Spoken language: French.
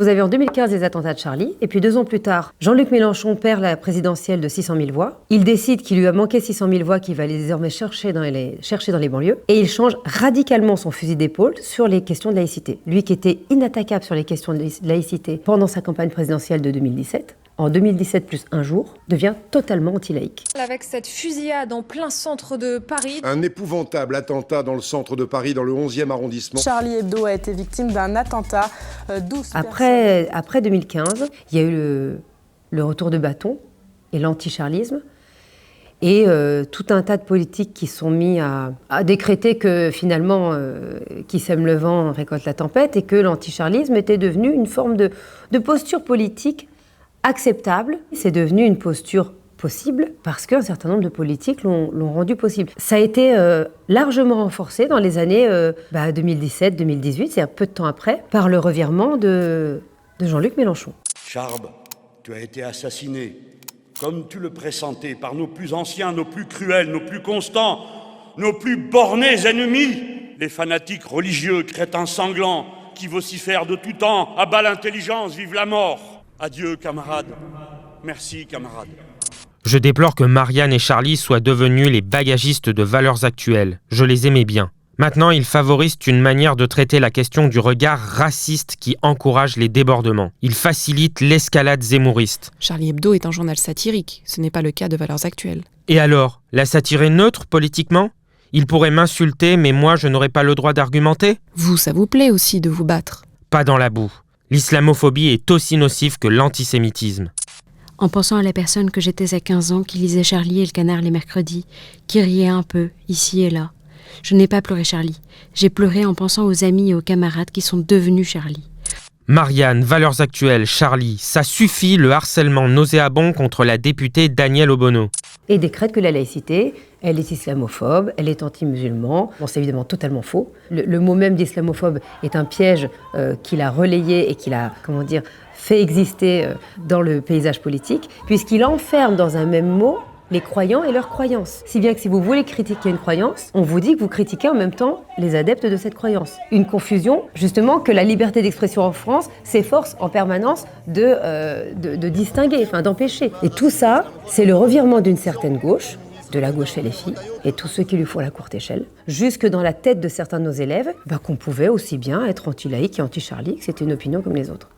Vous avez en 2015 les attentats de Charlie, et puis 2 ans plus tard, Jean-Luc Mélenchon perd la présidentielle de 600 000 voix. Il décide qu'il lui a manqué 600 000 voix, qu'il va désormais chercher dans les banlieues, et il change radicalement son fusil d'épaule sur les questions de laïcité. Lui qui était inattaquable sur les questions de laïcité pendant sa campagne présidentielle de 2017, en 2017 plus un jour, devient totalement anti-laïque. Avec cette fusillade en plein centre de Paris. Un épouvantable attentat dans le centre de Paris, dans le 11e arrondissement. Charlie Hebdo a été victime d'un attentat. 12 Après 2015, il y a eu le retour de bâton et l'anticharlisme. Et tout un tas de politiques qui sont mis à décréter que finalement, qui sème le vent récolte la tempête, et que l'anticharlisme était devenu une forme de posture politique acceptable. C'est devenu une posture possible parce qu'un certain nombre de politiques l'ont rendu possible. Ça a été largement renforcé dans les années 2017-2018, c'est un peu de temps après, par le revirement de Jean-Luc Mélenchon. Charb, tu as été assassiné, comme tu le pressentais, par nos plus anciens, nos plus cruels, nos plus constants, nos plus bornés ennemis, les fanatiques religieux, crétins sanglants, qui vocifèrent de tout temps, à bas l'intelligence, vive la mort. Adieu, camarades. Merci, camarades. Je déplore que Marianne et Charlie soient devenus les bagagistes de valeurs actuelles. Je les aimais bien. Maintenant, ils favorisent une manière de traiter la question du regard raciste qui encourage les débordements. Ils facilitent l'escalade zémouriste. Charlie Hebdo est un journal satirique. Ce n'est pas le cas de Valeurs Actuelles. Et alors, la satire est neutre politiquement ? Ils pourraient m'insulter, mais moi, je n'aurais pas le droit d'argumenter ? Vous, ça vous plaît aussi de vous battre ? Pas dans la boue. L'islamophobie est aussi nocive que l'antisémitisme. En pensant à la personne que j'étais à 15 ans, qui lisait Charlie et le Canard les mercredis, qui riait un peu, ici et là. Je n'ai pas pleuré Charlie. J'ai pleuré en pensant aux amis et aux camarades qui sont devenus Charlie. Marianne, Valeurs Actuelles, Charlie, ça suffit le harcèlement nauséabond contre la députée Danielle Obono. Et décrète que la laïcité, elle est islamophobe, elle est anti-musulman. Bon, c'est évidemment totalement faux. Le mot même d'islamophobe est un piège qu'il a relayé et qu'il a, fait exister dans le paysage politique, puisqu'il enferme dans un même mot les croyants et leurs croyances. Si bien que si vous voulez critiquer une croyance, on vous dit que vous critiquez en même temps les adeptes de cette croyance. Une confusion, justement, que la liberté d'expression en France s'efforce en permanence de distinguer, d'empêcher. Et tout ça, c'est le revirement d'une certaine gauche, de la gauche LFI, et tous ceux qui lui font la courte échelle, jusque dans la tête de certains de nos élèves, qu'on pouvait aussi bien être anti-laïque et anti-Charlie, que c'était une opinion comme les autres.